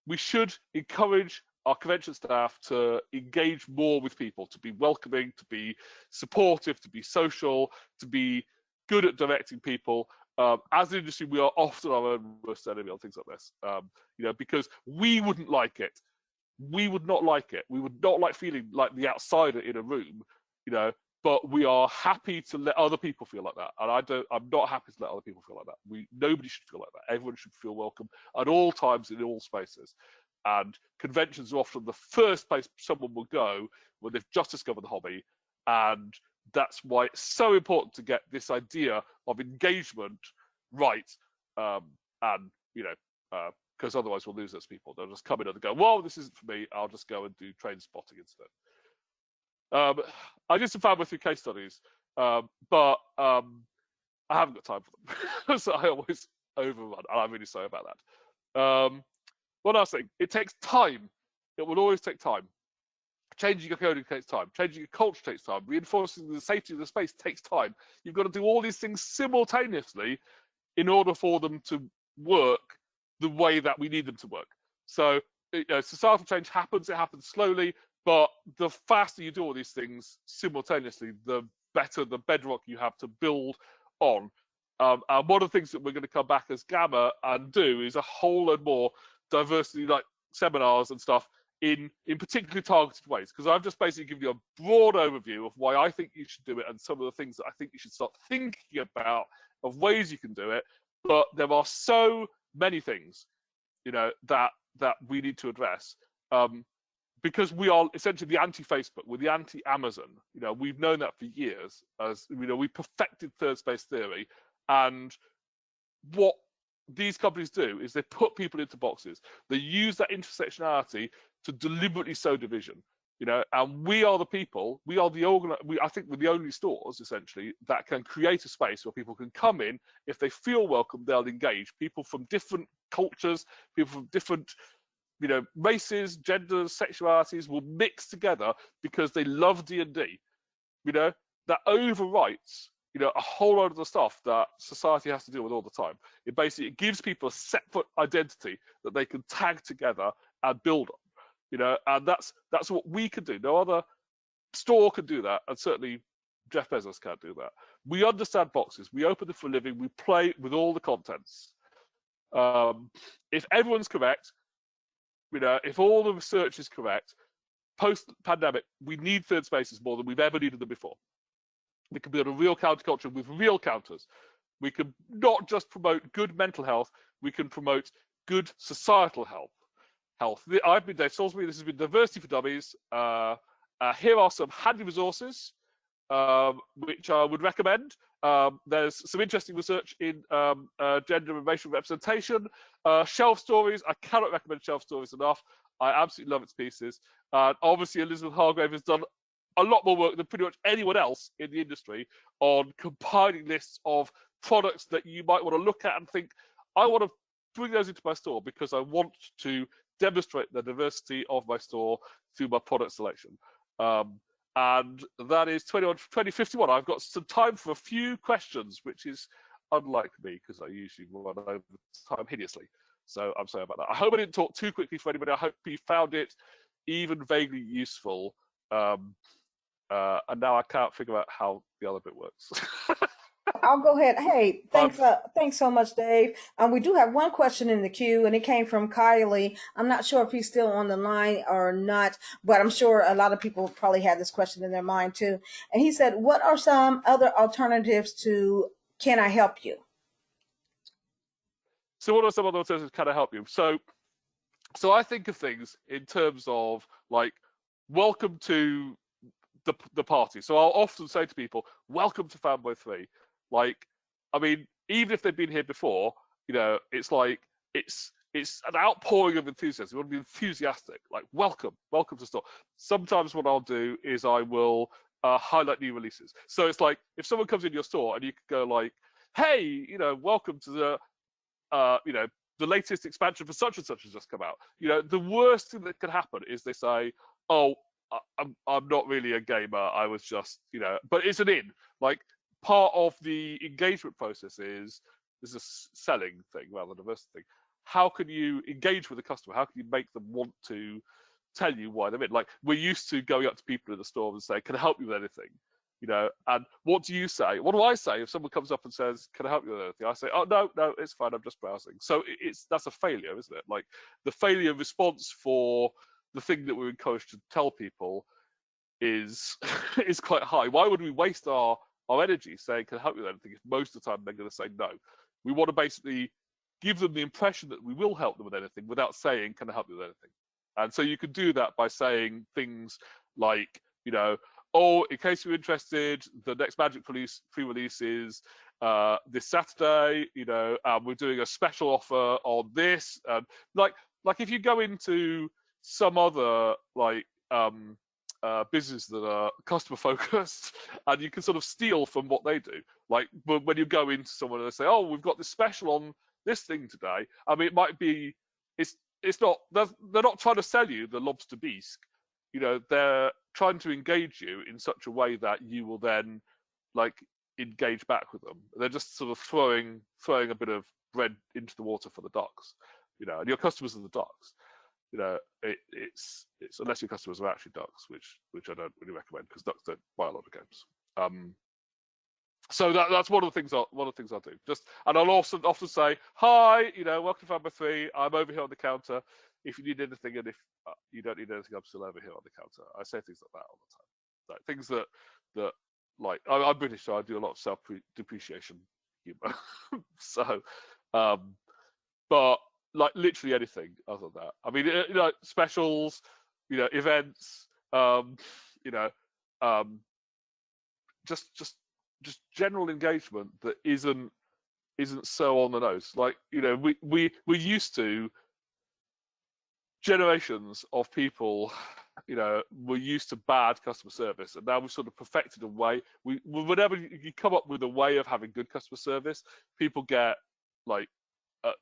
We should encourage our convention staff to engage more with people, to be welcoming, to be supportive, to be social, to be good at directing people. As an industry, we are often our own worst enemy on things like this, because we wouldn't like it. We would not like it. We would not like feeling like the outsider in a room, but we are happy to let other people feel like that. And I'm not happy to let other people feel like that. Nobody should feel like that. Everyone should feel welcome at all times, in all spaces. And conventions are often the first place someone will go when they've just discovered the hobby. And that's why it's so important to get this idea of engagement right. Because otherwise we'll lose those people. They'll just come in and go, "Well, this isn't for me. I'll just go and do train spotting instead." I did some Family 3 case studies, but I haven't got time for them. So I always overrun, and I'm really sorry about that. One last thing, it takes time. It will always take time. Changing your coding takes time. Changing your culture takes time. Reinforcing the safety of the space takes time. You've got to do all these things simultaneously in order for them to work the way that we need them to work. So societal change happens. It happens slowly, but the faster you do all these things simultaneously, the better the bedrock you have to build on. And one of the things that we're going to come back as GAMA and do is a whole load more diversity, like seminars and stuff, in particularly targeted ways, because I've just basically given you a broad overview of why I think you should do it, and some of the things that I think you should start thinking about of ways you can do it. But there are so many things, that we need to address, because we are essentially the anti-Facebook, we're the anti-Amazon. We've known that for years. As we perfected third space theory, and what these companies do is they put people into boxes. They use that intersectionality to deliberately sow division. and we are the people, we are the I think we're the only stores essentially that can create a space where people can come in. If they feel welcome, they'll engage. People from different cultures, people from different races, genders, sexualities will mix together because they love D&D. That overwrites a whole lot of the stuff that society has to deal with all the time. It gives people a separate identity that they can tag together and build on. And that's what we can do. No other store can do that, and certainly Jeff Bezos can't do that. We understand boxes. We open them for a living. We play with all the contents. If everyone's correct, if all the research is correct, post-pandemic, we need third spaces more than we've ever needed them before. We can build a real counterculture with real counters. We can not just promote good mental health, we can promote good societal health. I've been Dave Salisbury. This has been Diversity for Dummies. Here are some handy resources which I would recommend. There's some interesting research in gender and racial representation. Shelf Stories, I cannot recommend Shelf Stories enough. I absolutely love its pieces. Obviously, Elizabeth Hargrave has done a lot more work than pretty much anyone else in the industry on compiling lists of products that you might want to look at and think, I want to bring those into my store because I want to demonstrate the diversity of my store through my product selection. And that is 2051. I've got some time for a few questions, which is unlike me because I usually run over time hideously. So I'm sorry about that. I hope I didn't talk too quickly for anybody. I hope you found it even vaguely useful. And now I can't figure out how the other bit works. I'll go ahead. Hey, thanks so much, Dave. We do have one question in the queue, and it came from Kylie. I'm not sure if he's still on the line or not, but I'm sure a lot of people probably had this question in their mind too. And he said, what are some other alternatives to Can I Help You? So what are some other alternatives? Can I help you? So I think of things in terms of like, welcome to the party. So I'll often say to people, welcome to Fanboy 3. Like, I mean, even if they've been here before, it's like, it's an outpouring of enthusiasm. You want to be enthusiastic, like, welcome to the store. Sometimes what I'll do is I will highlight new releases. So it's like, if someone comes in your store and you can go like, hey, welcome to the, the latest expansion for such and such has just come out. The worst thing that can happen is they say, oh, I'm not really a gamer. I was just, but it's an in. Like, part of the engagement process is a selling thing rather than a diversity thing. How can you engage with the customer? How can you make them want to tell you why they're in? Like, we're used to going up to people in the store and say, can I help you with anything? And what do you say? What do I say if someone comes up and says, can I help you with anything? I say, oh, no, it's fine. I'm just browsing. So that's a failure, isn't it? Like, the failure response for the thing that we're encouraged to tell people is quite high. Why would we waste our energy saying, can I help you with anything, if most of the time they're going to say no? We want to basically give them the impression that we will help them with anything without saying, can I help you with anything? And so you can do that by saying things like, oh, in case you're interested, the next Magic pre-release is this Saturday, we're doing a special offer on this. And like if you go into some other business that are customer focused, and you can sort of steal from what they do. Like when you go into someone and they say, oh, we've got this special on this thing today. I mean, it might be, it's not, they're not trying to sell you the lobster bisque. They're trying to engage you in such a way that you will then like engage back with them. They're just sort of throwing a bit of bread into the water for the ducks, and your customers are the ducks. It's unless your customers are actually ducks, which I don't really recommend because ducks don't buy a lot of games. So that's one of the things I'll do. And I'll also often say, hi, welcome to Fanboy 3. I'm over here on the counter. If you need anything, and if you don't need anything, I'm still over here on the counter. I say things like that all the time. Like things that like I'm British, so I do a lot of self-depreciation humor. So, but like literally anything other than that. I mean, specials, events, just general engagement that isn't so on the nose. Like, we're used to generations of people we're used to bad customer service, and now we've sort of perfected a way. Whenever you come up with a way of having good customer service, people get like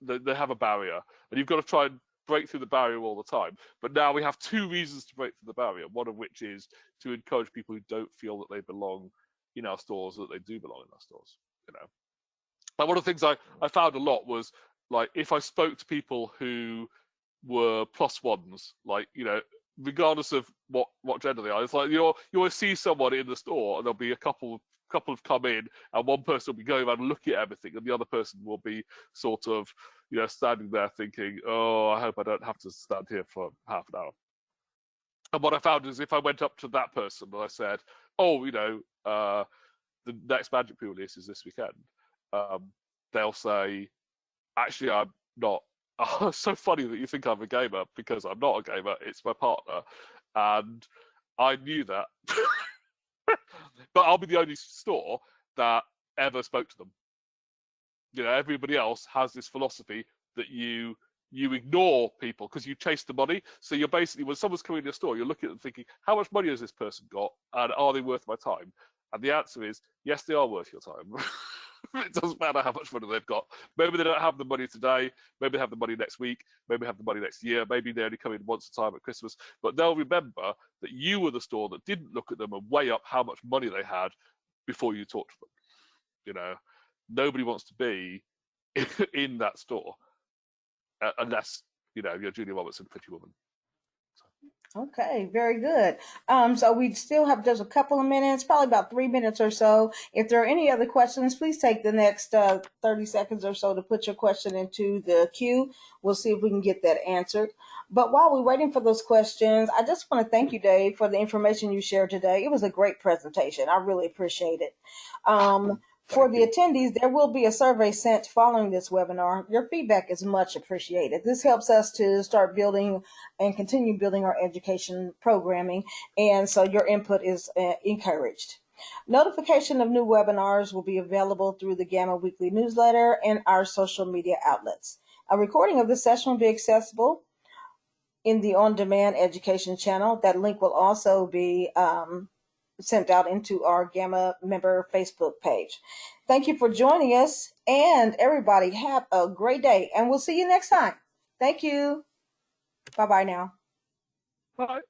they have a barrier, and you've got to try and break through the barrier all the time. But now we have two reasons to break through the barrier. One of which is to encourage people who don't feel that they belong in our stores that they do belong in our stores. And one of the things I found a lot was like if I spoke to people who were plus ones, like regardless of what gender they are, it's like you always see someone in the store and there'll be a couple have come in, and one person will be going around looking at everything, and the other person will be sort of standing there thinking, oh, I hope I don't have to stand here for half an hour. And what I found is if I went up to that person and I said, oh, the next Magic Pool release is this weekend, they'll say, actually, I'm not. Oh, it's so funny that you think I'm a gamer, because I'm not a gamer. It's my partner. And I knew that. But I'll be the only store that ever spoke to them. Everybody else has this philosophy that you ignore people because you chase the money. So you're basically, when someone's coming to your store, you're looking at them thinking, how much money has this person got? And are they worth my time? And the answer is, yes, they are worth your time. It doesn't matter how much money they've got. Maybe they don't have the money today. Maybe they have the money next week. Maybe they have the money next year. Maybe they only come in once a time at Christmas. But they'll remember that you were the store that didn't look at them and weigh up how much money they had before you talked to them. Nobody wants to be in that store unless you're Julia Roberts and Pretty Woman. Okay, very good. So we still have just a couple of minutes, probably about 3 minutes or so. If there are any other questions, please take the next 30 seconds or so to put your question into the queue. We'll see if we can get that answered. But while we're waiting for those questions, I just want to thank you, Dave, for the information you shared today. It was a great presentation. I really appreciate it. For the attendees, there will be a survey sent following this webinar. Your feedback is much appreciated. This helps us to start building and continue building our education programming, and so your input is encouraged. Notification of new webinars will be available through the GAMA weekly newsletter and our social media outlets. A recording of this session will be accessible in the on-demand education channel. That link will also be sent out into our GAMA member Facebook page. Thank you for joining us, and everybody have a great day, and we'll see you next time. Thank you. Bye-bye now. Bye.